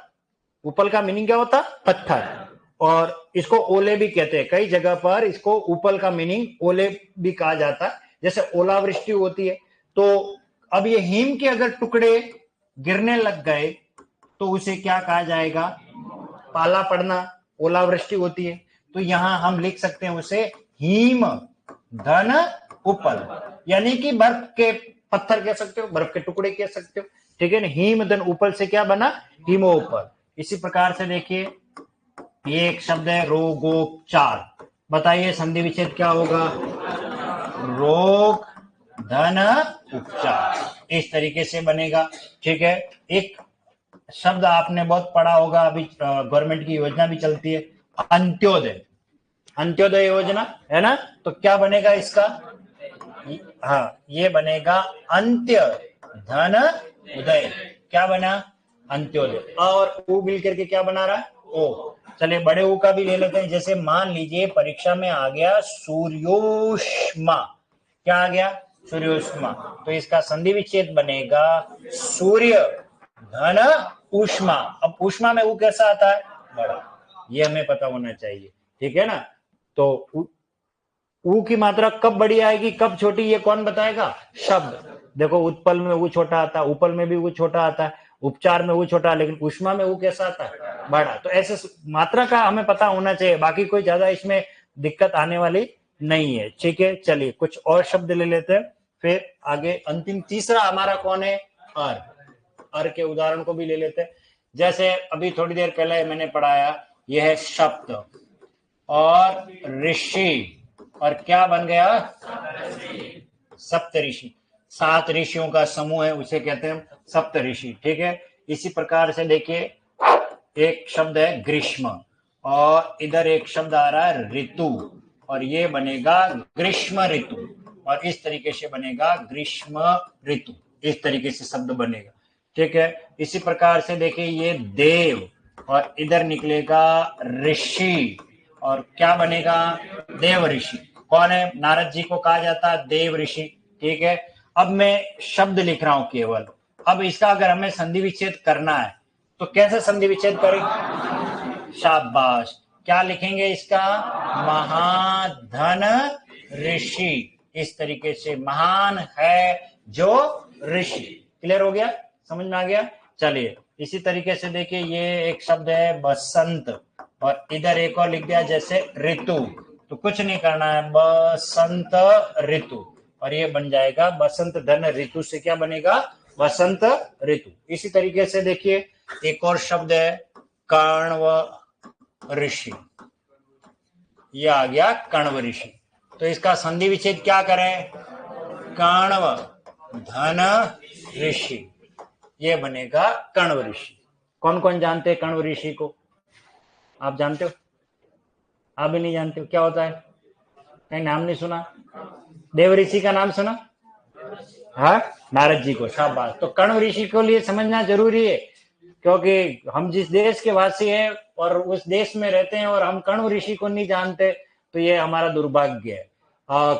उपल का मीनिंग क्या होता है? पत्थर। और इसको ओले भी कहते हैं, कई जगह पर इसको उपल का मीनिंग ओले भी कहा जाता है। जैसे ओलावृष्टि होती है, तो अब ये हिम के अगर टुकड़े गिरने लग गए तो उसे क्या कहा जाएगा? पाला पड़ना, ओलावृष्टि होती है। तो यहां हम लिख सकते हैं उसे हिम धन उपल, यानी कि बर्फ के पत्थर कह सकते हो, बर्फ के टुकड़े कह सकते हो, ठीक है ना? हिम धन उपल से क्या बना? हिमोपल। इसी प्रकार से देखिए ये एक शब्द है रोगोपचार। बताइए संधि विच्छेद क्या होगा? रोग धन उपचार, इस तरीके से बनेगा। ठीक है, एक शब्द आपने बहुत पढ़ा होगा, अभी गवर्नमेंट की योजना भी चलती है, अंत्योदय। अंत्योदय योजना है ना, तो क्या बनेगा इसका? हाँ, ये बनेगा अंत्य धन उदय। क्या बना? अंत्योदय। और ऊ मिल करके क्या बना रहा है? ओ। चलिए बड़े ऊ का भी ले लेते हैं। जैसे मान लीजिए परीक्षा में आ गया सूर्योष्मा। क्या आ गया? सूर्योष्मा। तो इसका संधि विच्छेद बनेगा सूर्य धन ऊष्मा। अब ऊष्मा में ऊ कैसा आता है? बड़ा। ये हमें पता होना चाहिए। ठीक है ना? तो ऊ की मात्रा कब बड़ी आएगी, कब छोटी, ये कौन बताएगा? शब्द। देखो उत्पल में ऊ छोटा आता है, उपल में भी ऊ छोटा आता है, उपचार में ऊ छोटा, लेकिन ऊष्मा में ऊ कैसा आता है? बड़ा। तो ऐसे मात्रा का हमें पता होना चाहिए, बाकी कोई ज्यादा इसमें दिक्कत आने वाली नहीं है। ठीक है, चलिए कुछ और शब्द ले लेते हैं, फिर आगे अंतिम तीसरा हमारा कौन है? अर। अर के उदाहरण को भी ले लेते हैं। जैसे अभी थोड़ी देर पहले मैंने पढ़ाया, यह है शब्द और ऋषि, और क्या बन गया? सप्तऋषि। 7 ऋषियों का समूह है, उसे कहते हैं सप्तऋषि। ठीक है, इसी प्रकार से देखिए एक शब्द है ग्रीष्म, और इधर एक शब्द आ रहा है ऋतु, और ये बनेगा ग्रीष्म ऋतु, और इस तरीके से बनेगा ग्रीष्म ऋतु। इस तरीके से शब्द बनेगा। ठीक है, इसी प्रकार से देखिए ये देव, और इधर निकलेगा ऋषि, और क्या बनेगा? देव ऋषि। कौन है? नारद जी को कहा जाता है देव ऋषि। ठीक है, अब मैं शब्द लिख रहा हूं केवल। अब इसका अगर हमें संधि विच्छेद करना है तो कैसे संधि विच्छेद करेंगे? शाबाश। क्या लिखेंगे इसका? महाधन ऋषि। इस तरीके से महान है जो ऋषि। क्लियर हो गया? समझ में आ गया? चलिए इसी तरीके से देखिए ये एक शब्द है बसंत, और इधर एक और लिख दिया जैसे ऋतु। तो कुछ नहीं करना है, बसंत ऋतु, और ये बन जाएगा बसंत धन ऋतु से क्या बनेगा? बसंत ऋतु। इसी तरीके से देखिए एक और शब्द है कण्व ऋषि। ये आ गया कण्व ऋषि। तो इसका संधि विच्छेद क्या करें? कण्व धन ऋषि, ये बनेगा कण्व ऋषि। कौन कौन जानते हैं कण्व ऋषि को? आप जानते हो? आप भी नहीं जानते हो? क्या होता है? कहीं नाम नहीं सुना? देव ऋषि का नाम सुना? हाँ, नारद जी को। शाबाश। तो कण्व ऋषि को लिए समझना जरूरी है, क्योंकि हम जिस देश के वासी हैं और उस देश में रहते हैं और हम कण्व ऋषि को नहीं जानते, तो ये हमारा दुर्भाग्य है।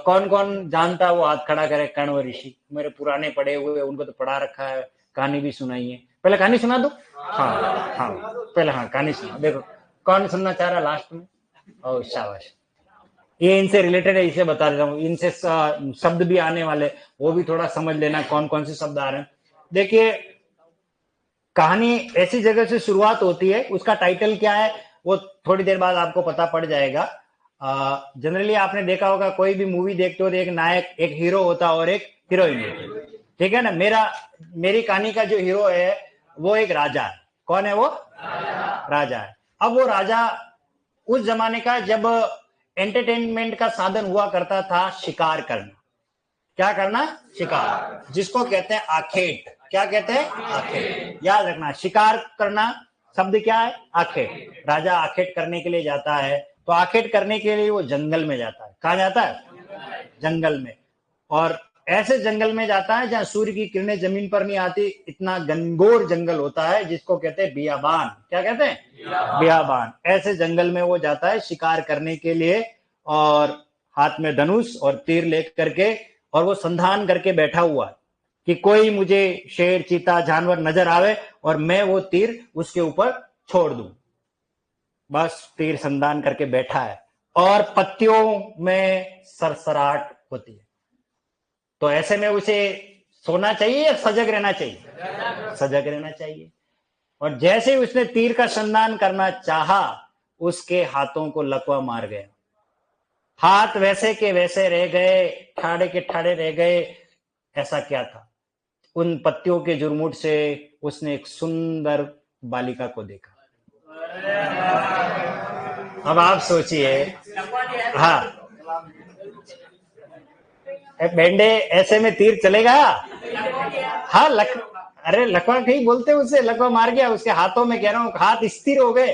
कौन कौन जानता है वो हाथ खड़ा करे। कण्व ऋषि मेरे पुराने पढ़े हुए, उनको तो पढ़ा रखा है, कहानी भी सुनाई है। पहले कहानी सुना दो। हाँ हाँ, पहले हाँ कहानी सुना। देखो कौन सुनना चाह रहा है लास्ट में? ओ शाबाश। ये इनसे रिलेटेड है, इसे बता देता हूँ। इनसे शब्द भी आने वाले, वो भी थोड़ा समझ लेना कौन कौन से शब्द आ रहे हैं। देखिए कहानी ऐसी जगह से शुरुआत होती है, उसका टाइटल क्या है वो थोड़ी देर बाद आपको पता पड़ जाएगा। जनरली आपने देखा होगा, कोई भी मूवी देखते हो तो एक नायक, एक हीरो होता है और एक हीरोइन होती है। ठीक है ना? मेरी कहानी का जो हीरो है वो एक राजा है। कौन है वो? राजा है। अब वो राजा उस जमाने का जब एंटरटेनमेंट का साधन हुआ करता था शिकार करना। क्या करना? शिकार, जिसको कहते हैं आखेट। क्या कहते हैं? आखेट। याद रखना, शिकार करना शब्द क्या है? आखेट। राजा आखेट करने के लिए जाता है, तो आखेट करने के लिए वो जंगल में जाता है। कहाँ जाता है? जंगल में। और ऐसे जंगल में जाता है जहां सूर्य की किरणें जमीन पर नहीं आती, इतना घनघोर जंगल होता है जिसको कहते हैं बियाबान। क्या कहते हैं? बियाबान। ऐसे जंगल में वो जाता है शिकार करने के लिए, और हाथ में धनुष और तीर लेकर के, और वो संधान करके बैठा हुआ है कि कोई मुझे शेर, चीता, जानवर नजर आवे और मैं वो तीर उसके ऊपर छोड़ दूं। बस तीर संधान करके बैठा है, और पत्तियों में सरसराहट होती है। तो ऐसे में उसे सोना चाहिए या सजग रहना चाहिए? सजग रहना चाहिए। और जैसे ही उसने तीर का संधान करना चाहा, उसके हाथों को लकवा मार गया। हाथ वैसे के वैसे रह गए, ठाड़े के ठाड़े रह गए। ऐसा क्या था? उन पत्तियों के जुर्मुट से उसने एक सुंदर बालिका को देखा। अब आप सोचिए, हाँ, बेंडे ऐसे में तीर चलेगा? हाँ, अरे लकवा कहीं बोलते उसे, लकवा मार गया उसके हाथों में, कह रहा हूं हाथ स्थिर हो गए।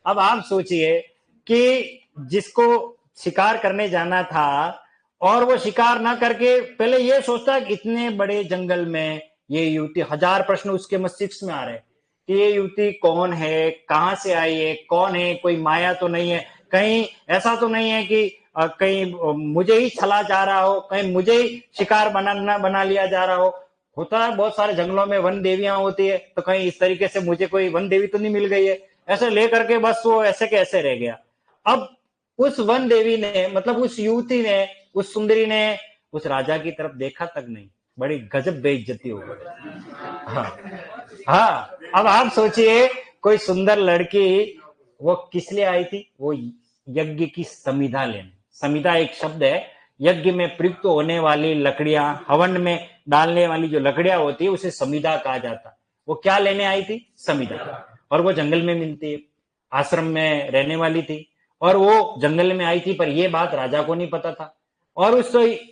अब आप सोचिए कि जिसको शिकार करने जाना था और वो शिकार ना करके पहले ये सोचता कि इतने बड़े जंगल में ये युवती, हजार प्रश्न उसके मस्तिष्क में आ रहे कि ये युवती कौन है, कहां से आई है, कौन है, कोई माया तो नहीं है, कहीं ऐसा तो नहीं है कि कहीं मुझे ही छला जा रहा हो, कहीं मुझे ही शिकार बना लिया जा रहा हो। होता है बहुत सारे जंगलों में वन देवियां होती है, तो कहीं इस तरीके से मुझे कोई वन देवी तो नहीं मिल गई है, ऐसे लेकर के बस वो ऐसे के ऐसे रह गया। अब उस वन देवी ने, मतलब उस युवती ने, उस सुंदरी ने उस राजा की तरफ देखा तक नहीं। बड़ी गजब बेइज्जती हो गई। हाँ हाँ, अब आप सोचिए कोई सुंदर लड़की वो किस लिए आई थी? वो यज्ञ की समिधा लेने। समिधा एक शब्द है, यज्ञ में प्रयुक्त होने वाली लकड़ियां, हवन में डालने वाली जो लकड़ियां होती है उसे समिधा कहा जाता। वो क्या लेने आई थी? समिधा। और वो जंगल में मिलती है, आश्रम में रहने वाली थी, और वो जंगल में आई थी, पर यह बात राजा को नहीं पता था। और उस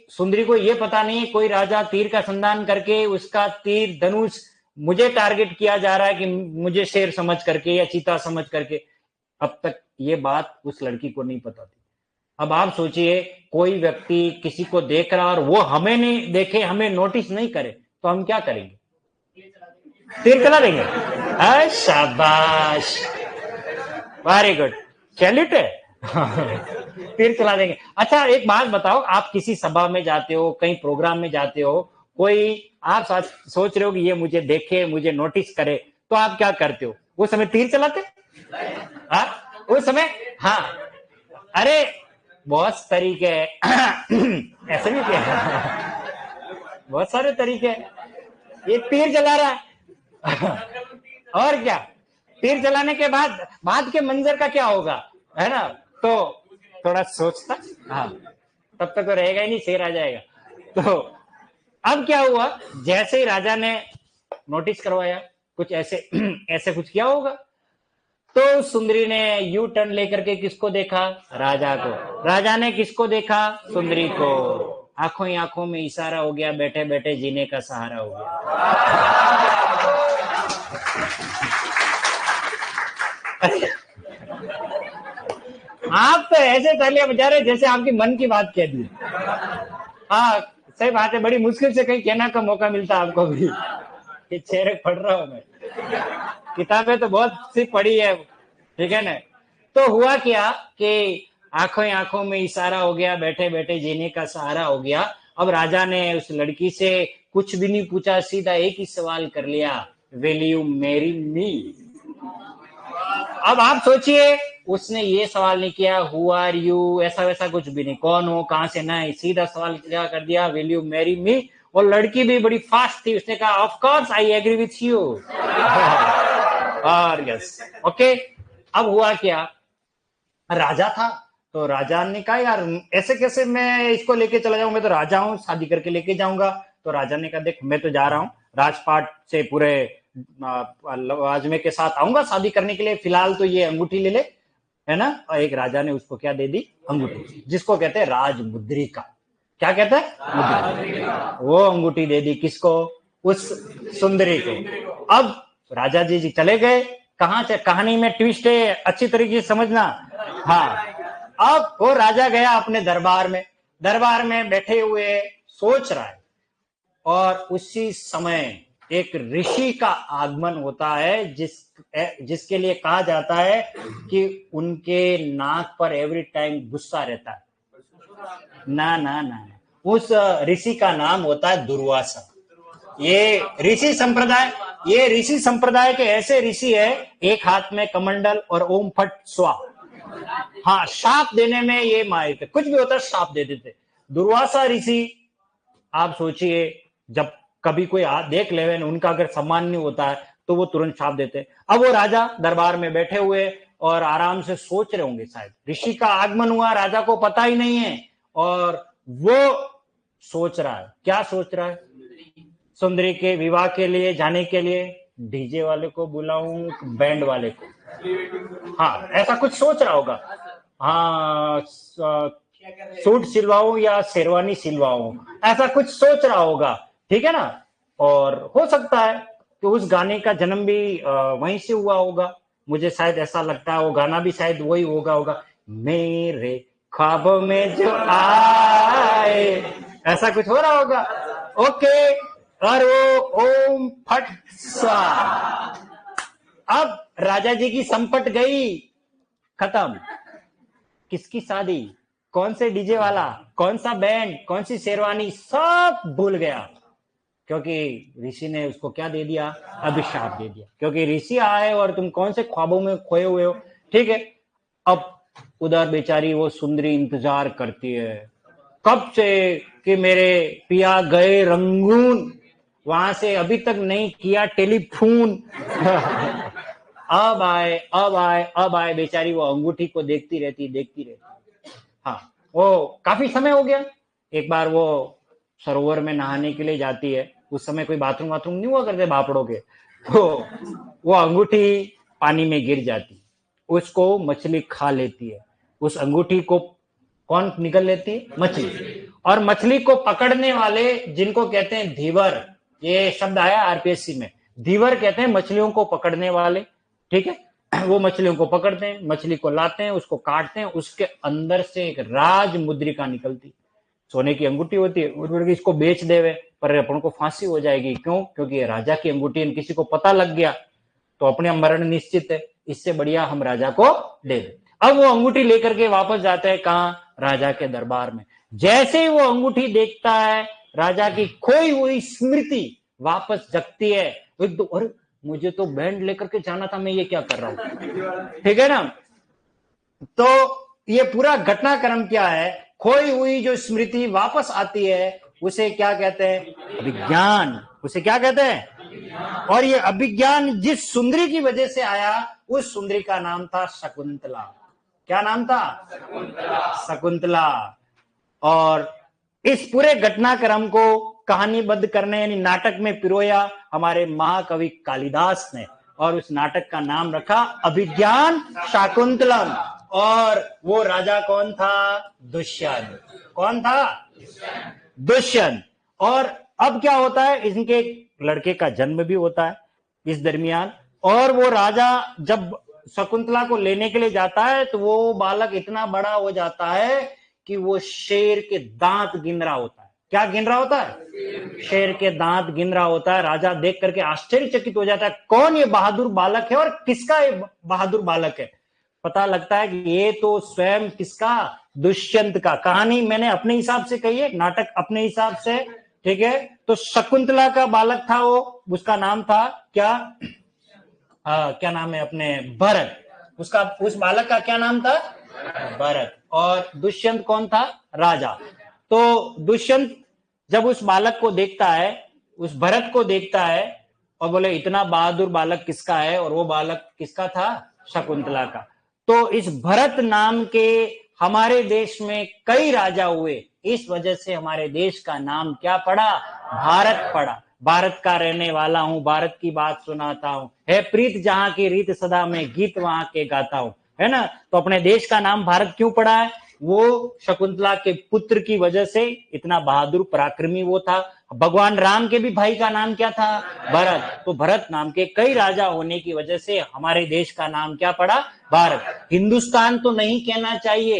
सुंदरी को यह पता नहीं कोई राजा तीर का संधान करके उसका तीर धनुष मुझे टारगेट किया जा रहा है कि मुझे शेर समझ करके या चीता समझ करके। अब तक ये बात उस लड़की को नहीं पता थी। अब आप सोचिए कोई व्यक्ति किसी को देख रहा और वो हमें नहीं देखे, हमें नोटिस नहीं करे, तो हम क्या करेंगे? तीर चला देंगे। शाबाश, वेरी गुड, सैल्यूट है। तीर चला देंगे। अच्छा एक बात बताओ, आप किसी सभा में जाते हो, कहीं प्रोग्राम में जाते हो, कोई आप सोच रहे हो कि ये मुझे देखे, मुझे नोटिस करे, तो आप क्या करते हो? उस समय तीर चलाते? हाँ उस समय, हाँ, अरे बहुत तरीके ऐसे नहीं किया, बहुत सारे तरीके। ये तीर चला रहा है और क्या, तीर चलाने के बाद के मंजर का क्या होगा, है ना? तो थोड़ा सोचता, हाँ, तब तक तो रहेगा ही नहीं, शेर आ जाएगा। तो अब क्या हुआ, जैसे ही राजा ने नोटिस करवाया, कुछ ऐसे ऐसे कुछ किया होगा, तो सुंदरी ने यू टर्न लेकर के किसको देखा? राजा को। राजा ने किसको देखा? सुंदरी को। आंखों ही आंखों में इशारा हो गया, बैठे बैठे जीने का सहारा हो गया। आप तो ऐसे तालियां बजा रहे जैसे आपकी मन की बात कह दी। हाँ सही बात है, बड़ी मुश्किल से कहीं कहना का मौका मिलता आपको भी। ये चेहरे पढ़ रहा हूं मैं, किताबें तो बहुत सी पढ़ी है, ठीक है ना? तो हुआ क्या कि आंखों ही आंखों में इशारा हो गया, बैठे बैठे जीने का सहारा हो गया। अब राजा ने उस लड़की से कुछ भी नहीं पूछा, सीधा एक ही सवाल कर लिया, विल यू मैरी मी? अब आप सोचिए, उसने ये सवाल नहीं किया हु आर यू, ऐसा वैसा कुछ भी नहीं, कौन हो, कहां से, नहीं, सीधा सवाल क्या कर दिया, विल यू मैरी मी? और लड़की भी बड़ी फास्ट थी, उसने कहा of course I agree with you. और यस, ओके। अब हुआ क्या, राजा था, तो राजा ने कहा यार ऐसे कैसे मैं इसको लेके चला जाऊं, मैं तो राजा हूं, शादी करके लेके जाऊंगा। तो राजा ने कहा देख मैं तो जा रहा हूं, राजपाट से पूरे आजमे के साथ आऊंगा शादी करने के लिए, फिलहाल तो ये अंगूठी ले ले, है ना? और एक राजा ने उसको क्या दे दी? अंगूठी, जिसको कहते हैं राजमुद्रिका। क्या कहते हैं? वो अंगूठी दे दी किसको? उस सुंदरी को। अब राजा जी चले गए। कहां से कहानी में ट्विस्ट है, अच्छी तरीके से समझना। हाँ, अब वो राजा गया अपने दरबार में बैठे हुए सोच रहा है, और उसी समय एक ऋषि का आगमन होता है, जिसके लिए कहा जाता है कि उनके नाक पर एवरी टाइम गुस्सा रहता है। ना ना ना, उस ऋषि का नाम होता है दुर्वासा। ये ऋषि संप्रदाय के ऐसे ऋषि है, एक हाथ में कमंडल और ओम फट स्वा। हाँ, शाप देने में ये माहिर थे, कुछ भी होता है शाप दे देते। दुर्वासा ऋषि, आप सोचिए, जब कभी कोई देख ले उनका अगर सम्मान नहीं होता है तो वो तुरंत छाप देते। अब वो राजा दरबार में बैठे हुए और आराम से सोच रहे होंगे, शायद ऋषि का आगमन हुआ, राजा को पता ही नहीं है, और वो सोच रहा है, क्या सोच रहा है? सुंदरी के विवाह के लिए जाने के लिए डीजे वाले को बुलाऊं, बैंड वाले को? हाँ, ऐसा कुछ सोच रहा होगा। हाँ सूट सिलवाऊं या शेरवानी सिलवाऊं, ऐसा कुछ सोच रहा होगा, ठीक है ना। और हो सकता है कि उस गाने का जन्म भी वहीं से हुआ होगा, मुझे शायद ऐसा लगता है वो गाना भी शायद वही होगा, मेरे ख्वाबों में जो आए, ऐसा कुछ हो रहा होगा। ओके, और वो ओम फट स्वाहा। अब राजा जी की संपट गई, खत्म। किसकी शादी, कौन से डीजे वाला, कौन सा बैंड, कौन सी शेरवानी, सब भूल गया, क्योंकि ऋषि ने उसको क्या दे दिया, अभिशाप दे दिया, क्योंकि ऋषि आए और तुम कौन से ख्वाबों में खोए हुए हो। ठीक है, अब उधर बेचारी वो सुंदरी इंतजार करती है कब से कि मेरे पिया गए रंगून, वहां से अभी तक नहीं किया टेलीफोन। अब आए अब आए अब आए, बेचारी वो अंगूठी को देखती रहती। हाँ, वो काफी समय हो गया। एक बार वो सरोवर में नहाने के लिए जाती है, उस समय कोई बाथरूम वाथरूम नहीं हुआ करते भापड़ों के, तो वो अंगूठी पानी में गिर जाती, उसको मछली खा लेती है। उस अंगूठी को कौन निकल लेती है, मछली। और मछली को पकड़ने वाले जिनको कहते हैं धीवर, ये शब्द आया आरपीएससी में, धीवर कहते हैं मछलियों को पकड़ने वाले। ठीक है, वो मछलियों को पकड़ते हैं, मछली को लाते हैं, उसको काटते हैं, उसके अंदर से एक राज मुद्रिका निकलती, सोने की अंगूठी होती है। और इसको बेच देवे पर अपन को फांसी हो जाएगी, क्यों, क्योंकि राजा की अंगूठी किसी को पता लग गया तो अपने मरण निश्चित है, इससे बढ़िया हम राजा को दे दे। अब वो अंगूठी लेकर के वापस जाते हैं, कहां, राजा के दरबार में। जैसे ही वो अंगूठी देखता है, राजा की खोई हुई स्मृति वापस जगती है। और मुझे तो बैंड लेकर के जाना था, मैं ये क्या कर रहा हूं, ठीक है ना। तो ये पूरा घटनाक्रम क्या है, खोई हुई जो स्मृति वापस आती है उसे क्या कहते हैं, अभिज्ञान। उसे क्या कहते हैं, और ये अभिज्ञान जिस सुंदरी की वजह से आया, उस सुंदरी का नाम था शकुंतला। क्या नाम था, शकुंतला। और इस पूरे घटनाक्रम को कहानीबद्ध करने यानी नाटक में पिरोया हमारे महाकवि कालिदास ने, और उस नाटक का नाम रखा अभिज्ञान शाकुंतलम। और वो राजा कौन था, दुष्यंत। कौन था, दुष्यंत। और अब क्या होता है, इनके एक लड़के का जन्म भी होता है इस दरमियान। और वो राजा जब शकुंतला को लेने के लिए जाता है तो वो बालक इतना बड़ा हो जाता है कि वो शेर के दांत गिन रहा होता है। क्या गिन रहा होता है, शेर के दांत गिन रहा होता है। राजा देख करके आश्चर्यचकित हो जाता है, कौन ये बहादुर बालक है और किसका ये बहादुर बालक है। पता लगता है कि ये तो स्वयं किसका, दुष्यंत का। कहानी मैंने अपने हिसाब से कही है, नाटक अपने हिसाब से, ठीक है। तो शकुंतला का बालक था वो, उसका नाम था क्या, क्या नाम है अपने, भरत। उसका, उस बालक का क्या नाम था, भरत। और दुष्यंत कौन था, राजा। तो दुष्यंत जब उस बालक को देखता है, उस भरत को देखता है और बोले इतना बहादुर बालक किसका है, और वो बालक किसका था, शकुंतला का। तो इस भरत नाम के हमारे देश में कई राजा हुए, इस वजह से हमारे देश का नाम क्या पड़ा, भारत पड़ा। भारत का रहने वाला हूं, भारत की बात सुनाता हूं, है प्रीत जहां की रीत सदा में गीत वहां के गाता हूं, है ना। तो अपने देश का नाम भारत क्यों पड़ा है, वो शकुंतला के पुत्र की वजह से, इतना बहादुर पराक्रमी वो था। भगवान राम के भी भाई का नाम क्या था, भरत। तो भरत नाम के कई राजा होने की वजह से हमारे देश का नाम क्या पड़ा, भारत। हिंदुस्तान तो नहीं कहना चाहिए,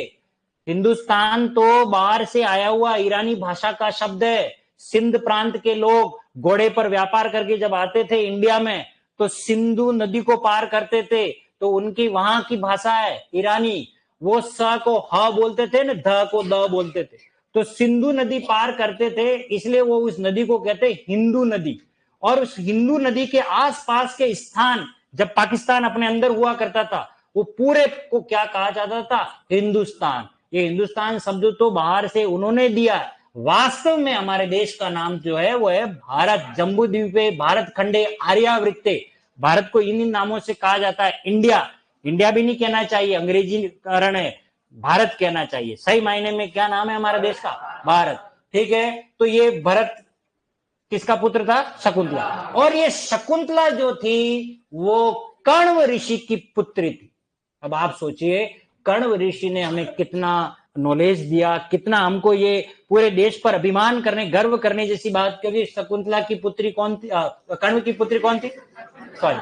हिंदुस्तान तो बाहर से आया हुआ ईरानी भाषा का शब्द है। सिंध प्रांत के लोग घोड़े पर व्यापार करके जब आते थे इंडिया में, तो सिंधु नदी को पार करते थे, तो उनकी वहां की भाषा है ईरानी। वो स को ह बोलते थे ना, ध को द बोलते थे। तो सिंधु नदी पार करते थे, इसलिए वो उस नदी को कहते हिंदू नदी। और उस हिंदू नदी के आसपास के स्थान, जब पाकिस्तान अपने अंदर हुआ करता था, वो पूरे को क्या कहा जाता था, हिंदुस्तान। ये हिंदुस्तान शब्द तो बाहर से उन्होंने दिया, वास्तव में हमारे देश का नाम जो है वो है भारत। जम्बू द्वीपे भारत खंडे आर्यावृत्ते, भारत को इन नामों से कहा जाता है। इंडिया, इंडिया भी नहीं कहना चाहिए, अंग्रेजी कारण है, भारत कहना चाहिए। सही मायने में क्या नाम है हमारे देश का, भारत। ठीक है, तो ये भरत किसका पुत्र था, शकुंतला। और ये शकुंतला जो थी वो कण्व ऋषि की पुत्री थी। अब आप सोचिए, कण्व ऋषि ने हमें कितना नॉलेज दिया, कितना हमको ये पूरे देश पर अभिमान करने, गर्व करने जैसी बात। क्योंकि शकुंतला की पुत्री कौन थी? कण्व की पुत्री कौन थी? सॉरी,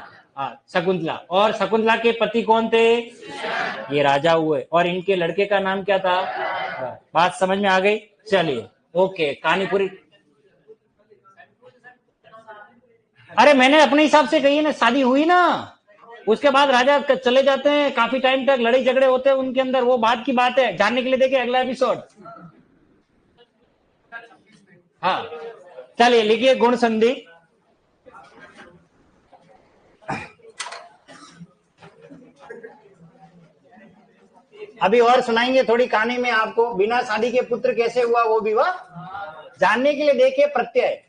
शकुंतला। और शकुंतला के पति कौन थे? ये राजा हुए। और इनके लड़के का नाम क्या था? बात समझ में आ गई? चलिए, ओके, कहानी पूरी। अरे मैंने अपने हिसाब से कही है ना, शादी हुई ना, उसके बाद राजा चले जाते हैं, काफी टाइम तक लड़ाई झगड़े होते हैं उनके अंदर, वो बात की बात है। जानने के लिए देखिए अगला एपिसोड। हाँ, चलिए लिखिए गुण संधि। अभी और सुनाएंगे थोड़ी कहानी में आपको, बिना शादी के पुत्र कैसे हुआ वो विवाह, जानने के लिए देखिए प्रत्यय।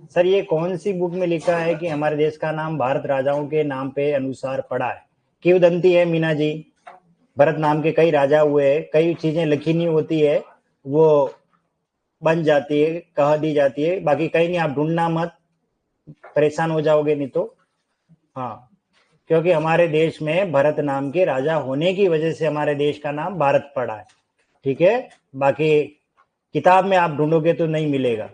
सर ये कौन सी बुक में लिखा है कि हमारे देश का नाम भारत राजाओं के नाम पे अनुसार पड़ा है? किंवदंती है मीना जी, भरत नाम के कई राजा हुए हैं, कई चीजें लिखी नहीं होती है, वो बन जाती है, कह दी जाती है, बाकी कहीं नहीं, आप ढूंढना मत, परेशान हो जाओगे नहीं तो। हाँ, क्योंकि हमारे देश में भरत नाम के राजा होने की वजह से हमारे देश का नाम भारत पड़ा है, ठीक है। बाकी किताब में आप ढूंढोगे तो नहीं मिलेगा।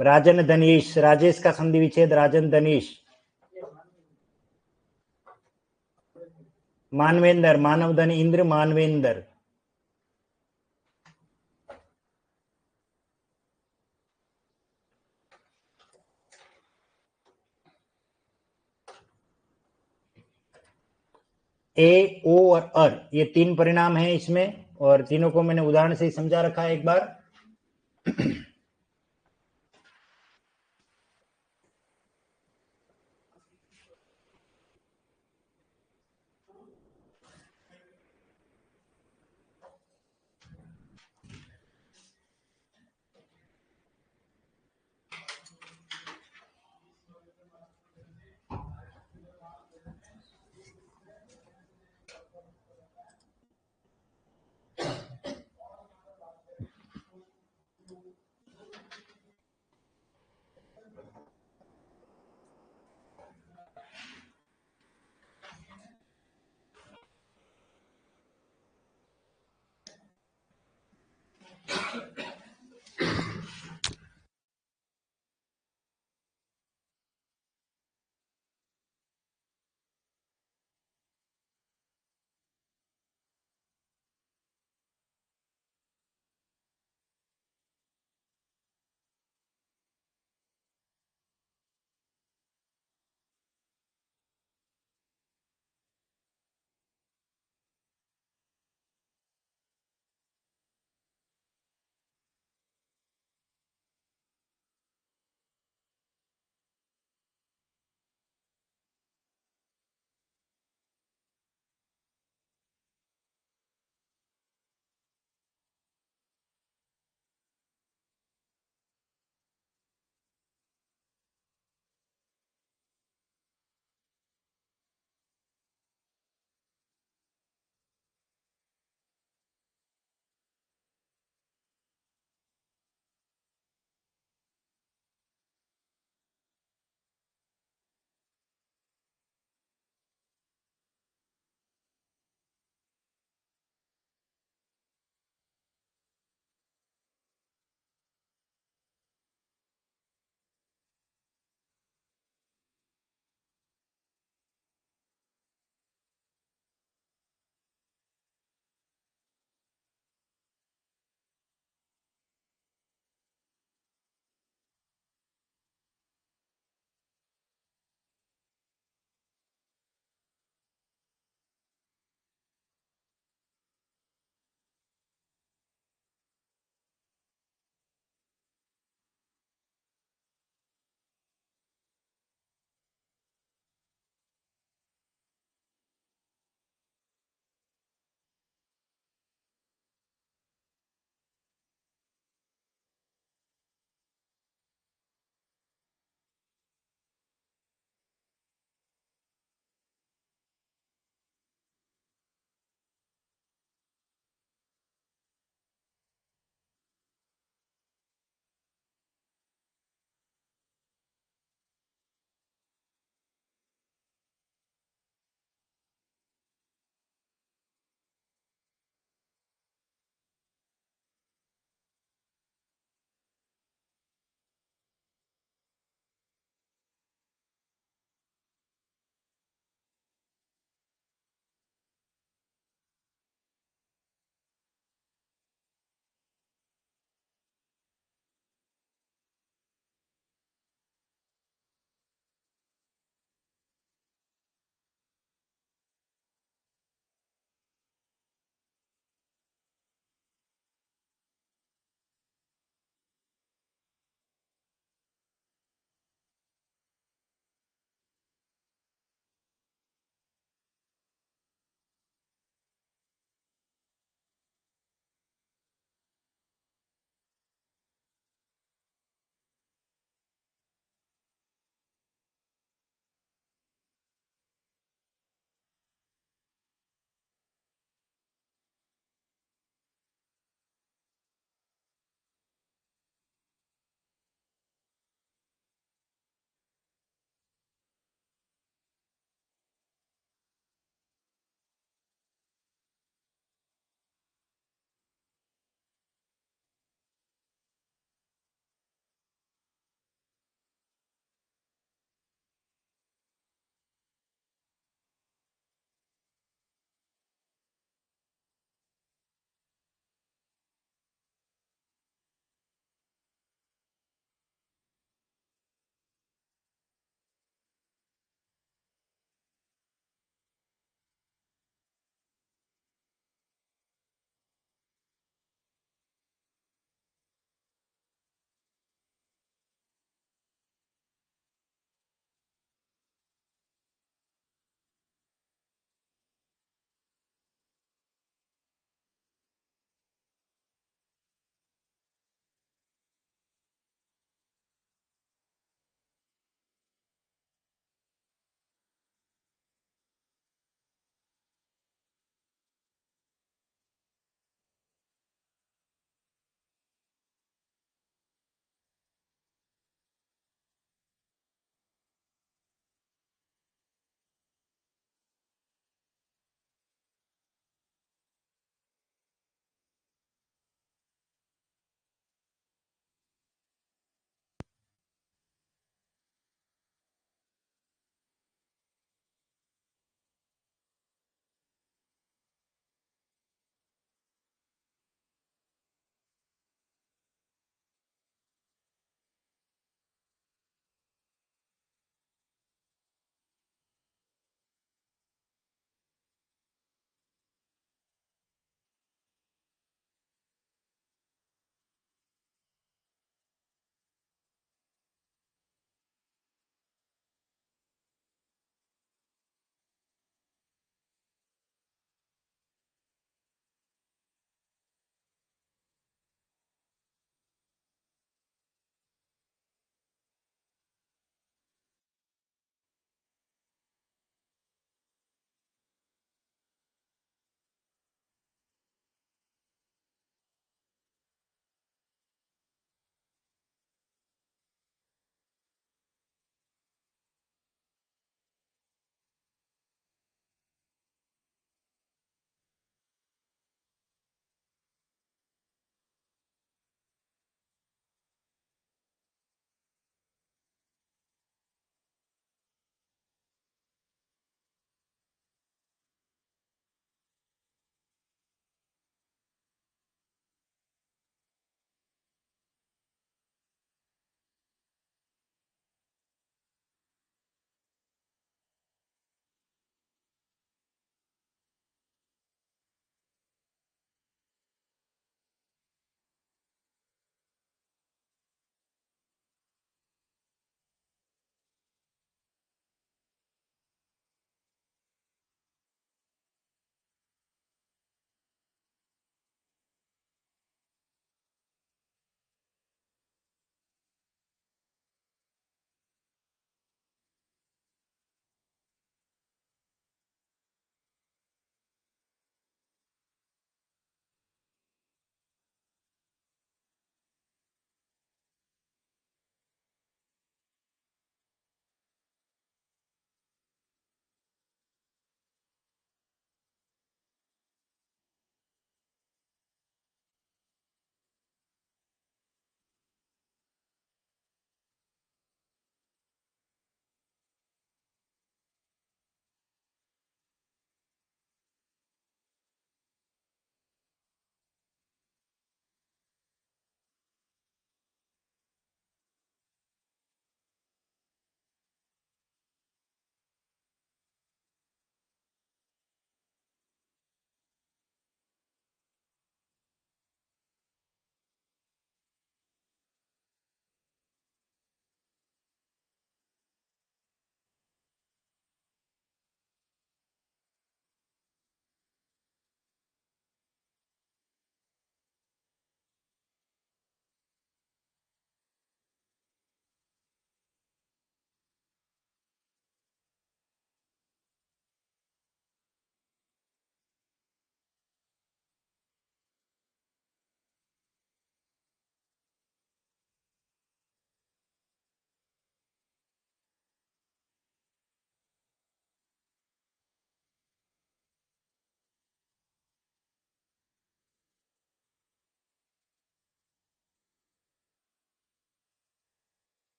राजन धनीश, राजेश का संधि विच्छेद राजन धनीश। मानवेंद्र, मानवधन इंद्र मानवेंद्र। ए, ओ और अर, ये तीन परिणाम हैं इसमें, और तीनों को मैंने उदाहरण से ही समझा रखा है एक बार।